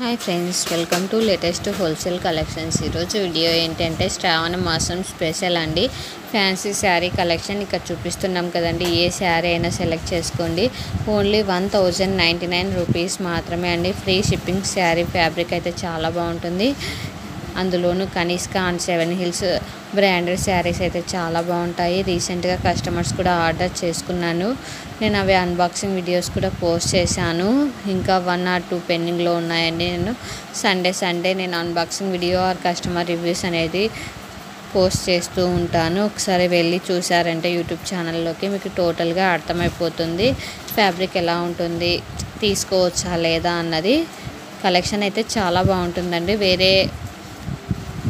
Hi friends, welcome to latest wholesale collections. ఈరోజు video ఏంటంటే శ్రావణ మాసం స్పెషల్ అండి. ఫ్యాన్సీ శారీ కలెక్షన్ ఇక్కడ చూపిస్తున్నాం కదండి. ఏ శారీ అయినా సెలెక్ట్ చేసుకోండి. ఓన్లీ 1099 రూపీస్ మాత్రమే అండి. Free shipping. శారీ ఫ్యాబ్రిక్ అయితే చాలా బాగుంటుంది. అందులోనూ Kanishka and 7 hills branded saris అయితే చాలా బాగుంటాయి. రీసెంట్గా కస్టమర్స్ కూడా ఆర్డర్ చేసుకున్నాను. నేను అవి అన్బాక్సింగ్ వీడియోస్ కూడా పోస్ట్ చేశాను. ఇంకా 1 or 2 పెండింగ్లో ఉన్నాయండి. నేను సండే నేను unboxing video or customer reviews అనేది పోస్ట్ చేస్తూ ఉంటాను. ఒకసారి వెళ్ళి చూసారంటే యూట్యూబ్ ఛానల్లోకి మీకు టోటల్గా అర్థమైపోతుంది ఫ్యాబ్రిక్ ఎలా ఉంటుంది, తీసుకోవచ్చా లేదా అన్నది. కలెక్షన్ అయితే చాలా బాగుంటుందండి. వేరే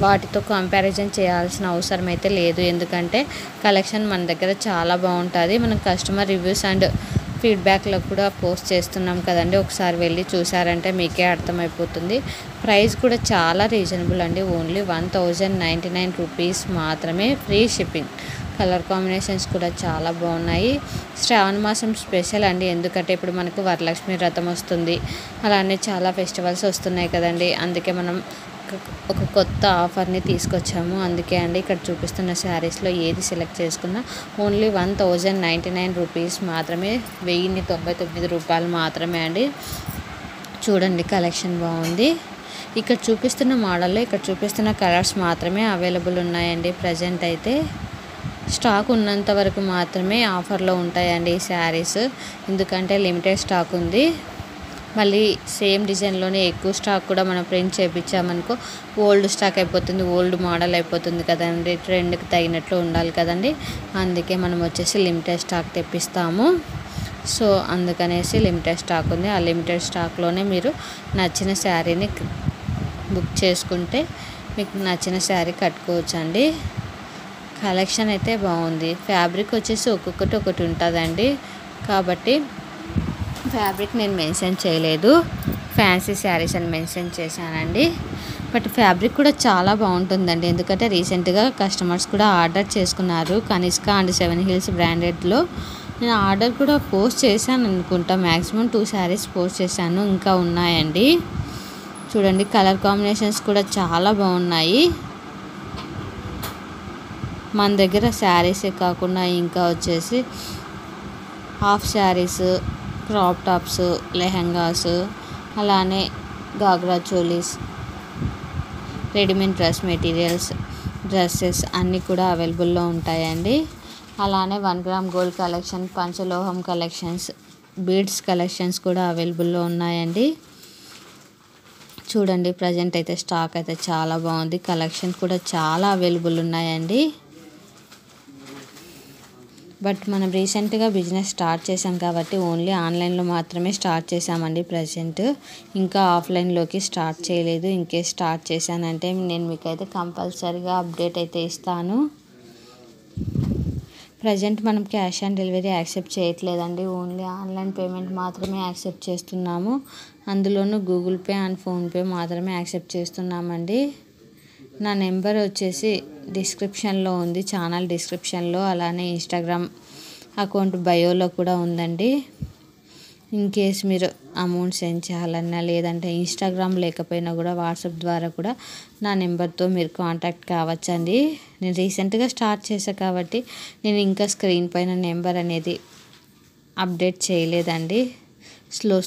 వాటితో కంపారిజన్ చేయాల్సిన అవసరం అయితే లేదు. ఎందుకంటే కలెక్షన్ మన దగ్గర చాలా బాగుంటుంది. మనం కస్టమర్ రివ్యూస్ అండ్ ఫీడ్బ్యాక్లో కూడా పోస్ట్ చేస్తున్నాం కదండి. ఒకసారి వెళ్ళి చూసారంటే మీకే అర్థమైపోతుంది. ప్రైస్ కూడా చాలా రీజనబుల్ అండి. ఓన్లీ 1099 రూపీస్ మాత్రమే. Free shipping. కలర్ కాంబినేషన్స్ కూడా చాలా బాగున్నాయి. శ్రావణ మాసం స్పెషల్ అండి. ఎందుకంటే ఇప్పుడు మనకు వరలక్ష్మి వ్రతం వస్తుంది, అలానే చాలా ఫెస్టివల్స్ వస్తున్నాయి కదండి. అందుకే మనం ఒక కొత్త ఆఫర్ని తీసుకొచ్చాము. అందుకే అండి ఇక్కడ చూపిస్తున్న శారీస్లో ఏది సెలెక్ట్ చేసుకున్నా ఓన్లీ 1099 రూపీస్ మాత్రమే. 1099 రూపాయలు మాత్రమే అండి. చూడండి, కలెక్షన్ బాగుంది. ఇక్కడ చూపిస్తున్న మోడల్లో ఇక్కడ చూపిస్తున్న కలర్స్ మాత్రమే అవైలబుల్ ఉన్నాయండి. ప్రజెంట్ అయితే స్టాక్ ఉన్నంత వరకు మాత్రమే ఆఫర్లో ఉంటాయండి ఈ శారీస్. ఎందుకంటే లిమిటెడ్ స్టాక్ ఉంది. మళ్ళీ సేమ్ డిజైన్లోనే ఎక్కువ స్టాక్ కూడా మనం ప్రింట్ చేయించామనుకో ఓల్డ్ స్టాక్ అయిపోతుంది, ఓల్డ్ మోడల్ అయిపోతుంది కదండి. ట్రెండ్కి తగినట్లు ఉండాలి కదండి. అందుకే మనం వచ్చేసి లిమిటెడ్ స్టాక్ తెప్పిస్తాము. సో అందుకనేసి లిమిటెడ్ స్టాక్ ఉంది. ఆ లిమిటెడ్ స్టాక్లోనే మీరు నచ్చిన శారీని బుక్ చేసుకుంటే మీకు నచ్చిన శారీ కట్టుకోవచ్చండి. కలెక్షన్ అయితే బాగుంది. ఫ్యాబ్రిక్ వచ్చేసి ఒక్కొక్కటి ఒకటి ఉంటుందండి. కాబట్టి ఫ్యాబ్రిక్ నేను మెన్షన్ చేయలేదు, ఫ్యాన్సీ శారీస్ అని మెన్షన్ చేశానండి. బట్ ఫ్యాబ్రిక్ కూడా చాలా బాగుంటుందండి. ఎందుకంటే రీసెంట్గా కస్టమర్స్ కూడా ఆర్డర్ చేసుకున్నారు. కనిష్క అండ్ 7 హిల్స్ బ్రాండెడ్లో నేను ఆర్డర్ కూడా పోస్ట్ చేశాను అనుకుంటా. మ్యాక్సిమం 2 శారీస్ పోస్ట్ చేశాను, ఇంకా ఉన్నాయండి. చూడండి, కలర్ కాంబినేషన్స్ కూడా చాలా బాగున్నాయి. మన దగ్గర శారీసే కాకుండా ఇంకా వచ్చేసి half saris, crop tops, lehengas, అలానే ghagra cholis, readymade dress materials, dresses అన్నీ కూడా అవైలబుల్లో ఉంటాయండి. అలానే 1 గ్రామ్ గోల్డ్ కలెక్షన్, పంచలోహం కలెక్షన్స్, బీడ్స్ కలెక్షన్స్ కూడా అవైలబుల్లో ఉన్నాయండి. చూడండి, ప్రజెంట్ అయితే స్టాక్ అయితే చాలా బాగుంది. కలెక్షన్ కూడా చాలా అవైలబుల్ ఉన్నాయండి. బట్ మనం రీసెంట్గా బిజినెస్ స్టార్ట్ చేసాం కాబట్టి ఓన్లీ ఆన్లైన్లో మాత్రమే స్టార్ట్ చేసామండి. ప్రజెంట్ ఇంకా ఆఫ్లైన్లోకి స్టార్ట్ చేయలేదు. ఇంకే స్టార్ట్ చేశానంటే నేను మీకైతే కంపల్సరీగా అప్డేట్ అయితే ఇస్తాను. ప్రజెంట్ మనం క్యాష్ ఆన్ డెలివరీ యాక్సెప్ట్ చేయట్లేదండి. ఓన్లీ ఆన్లైన్ పేమెంట్ మాత్రమే యాక్సెప్ట్ చేస్తున్నాము. అందులోనూ గూగుల్ పే అండ్ ఫోన్పే మాత్రమే యాక్సెప్ట్ చేస్తున్నామండి. నా నెంబర్ వచ్చేసి డిస్క్రిప్షన్లో ఉంది, ఛానల్ డిస్క్రిప్షన్లో. అలానే ఇన్స్టాగ్రామ్ అకౌంట్ బయోలో కూడా ఉందండి. ఇన్ కేస్ మీరు అమౌంట్ సెండ్ చేయాలన్నా, లేదంటే ఇన్స్టాగ్రామ్ లేకపోయినా కూడా వాట్సాప్ ద్వారా కూడా నా నెంబర్తో మీరు కాంటాక్ట్ కావచ్చండి. నేను రీసెంట్గా స్టార్ట్ చేశాను కాబట్టి నేను ఇంకా స్క్రీన్ పైన నెంబర్ అనేది అప్డేట్ చేయలేదండి.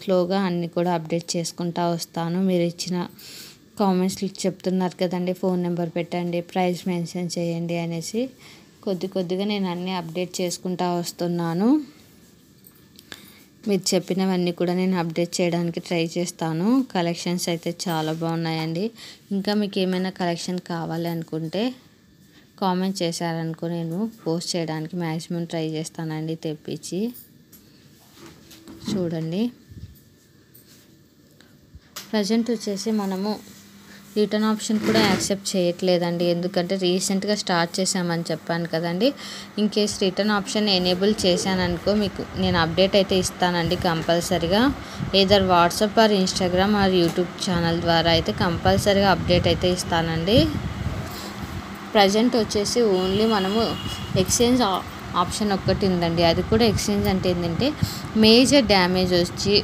స్లోగా అన్నీ కూడా అప్డేట్ చేసుకుంటూ వస్తాను. మీరు ఇచ్చిన కామెంట్స్లో చెప్తున్నారు కదండి, ఫోన్ నెంబర్ పెట్టండి, ప్రైస్ మెన్షన్ చేయండి అనేసి. కొద్దిగా నేను అన్నీ అప్డేట్ చేసుకుంటూ వస్తున్నాను. మీరు చెప్పినవన్నీ కూడా నేను అప్డేట్ చేయడానికి ట్రై చేస్తాను. కలెక్షన్స్ అయితే చాలా బాగున్నాయండి. ఇంకా మీకు ఏమైనా కలెక్షన్ కావాలి అనుకుంటే కామెంట్ చేశారనుకో, నేను పోస్ట్ చేయడానికి మ్యాక్సిమం ట్రై చేస్తానండి తెప్పించి. చూడండి, ప్రజెంట్ వచ్చేసి మనము రిటర్న్ ఆప్షన్ కూడా యాక్సెప్ట్ చేయట్లేదండి. ఎందుకంటే రీసెంట్గా స్టార్ట్ చేసామని చెప్పాను కదండి. In case return option enable చేశాననుకో మీకు నేను అప్డేట్ అయితే ఇస్తానండి కంపల్సరీగా. Either WhatsApp or Instagram or YouTube channel ద్వారా అయితే కంపల్సరీగా అప్డేట్ అయితే ఇస్తానండి. ప్రజెంట్ వచ్చేసి ఓన్లీ మనము ఎక్స్చేంజ్ ఆప్షన్ ఒక్కటి ఉందండి. అది కూడా ఎక్స్చేంజ్ అంటే ఏంటంటే మేజర్ డ్యామేజ్ వచ్చి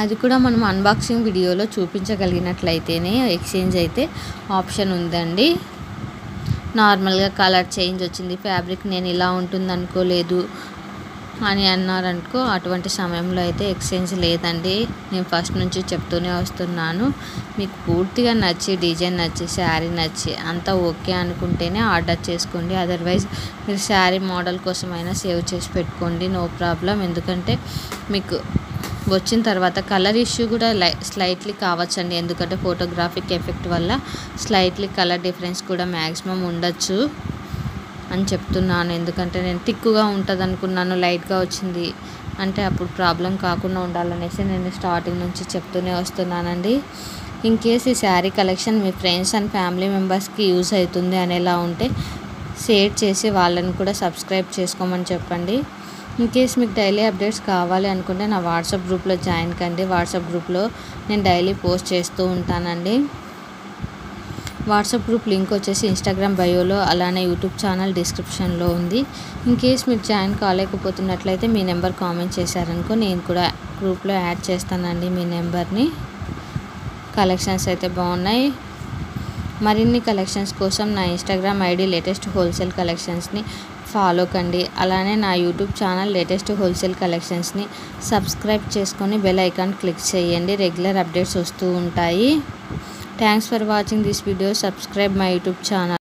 అది కూడా మనం అన్బాక్సింగ్ వీడియోలో చూపించగలిగినట్లయితేనే ఎక్స్చేంజ్ అయితే ఆప్షన్ ఉందండి. నార్మల్గా కలర్ చేంజ్ వచ్చింది, ఫ్యాబ్రిక్ నేను ఇలా ఉంటుంది అనుకోలేదు అని అన్నారనుకో, అటువంటి సమయంలో అయితే ఎక్స్చేంజ్ లేదండి. నేను ఫస్ట్ నుంచి చెప్తూనే వస్తున్నాను. మీకు పూర్తిగా నచ్చి, డిజైన్ నచ్చి, శారీ నచ్చి అంతా ఓకే అనుకుంటేనే ఆర్డర్ చేసుకోండి. అదర్వైజ్ మీరు శారీ మోడల్ కోసమైనా సేవ్ చేసి పెట్టుకోండి, నో ప్రాబ్లం. ఎందుకంటే మీకు వచ్చిన తర్వాత కలర్ ఇష్యూ కూడా స్లైట్లీ కావచ్చండి. ఎందుకంటే ఫోటోగ్రాఫిక్ ఎఫెక్ట్ వల్ల స్లైట్లీ కలర్ డిఫరెన్స్ కూడా మ్యాక్సిమం ఉండొచ్చు అని చెప్తున్నాను. ఎందుకంటే నేను థిక్గా ఉంటుంది అనుకున్నాను, లైట్గా వచ్చింది అంటే అప్పుడు ప్రాబ్లం కాకుండా ఉండాలనేసి నేను స్టార్టింగ్ నుంచి చెప్తూనే వస్తున్నానండి. ఇన్ కేస్ ఈ sari collection me friends and family మెంబర్స్కి యూజ్ అవుతుంది అనేలా ఉంటే షేర్ చేసి వాళ్ళని కూడా సబ్స్క్రైబ్ చేసుకోమని చెప్పండి. ఇన్ కేస్ మీకు డైలీ అప్డేట్స్ కావాలి అనుకుంటే నా వాట్సాప్ గ్రూప్లో జాయిన్ కండి. వాట్సాప్ గ్రూప్లో నేను డైలీ పోస్ట్ చేస్తూ ఉంటానండి. వాట్సాప్ గ్రూప్ లింక్ వచ్చేసి ఇన్స్టాగ్రామ్ బయోలో, అలానే యూట్యూబ్ ఛానల్ డిస్క్రిప్షన్లో ఉంది. ఇన్ కేస్ మీరు జాయిన్ కాలేకపోతున్నట్లయితే మీ నెంబర్ కామెంట్ చేశారనుకో, నేను కూడా గ్రూప్లో యాడ్ చేస్తానండి మీ నెంబర్ని. కలెక్షన్స్ అయితే బాగున్నాయి. మరిన్ని కలెక్షన్స్ కోసం నా ఇన్స్టాగ్రామ్ ఐడి లేటెస్ట్ హోల్సేల్ కలెక్షన్స్ని ఫాలో కండి. అలానే నా యూట్యూబ్ ఛానల్ లేటెస్ట్ హోల్సేల్ కలెక్షన్స్ని సబ్స్క్రైబ్ చేసుకొని బెల్ ఐకాన్ క్లిక్ చేయండి. రెగ్యులర్ అప్డేట్స్ వస్తూ ఉంటాయి. Thanks for watching this video. Subscribe my YouTube channel.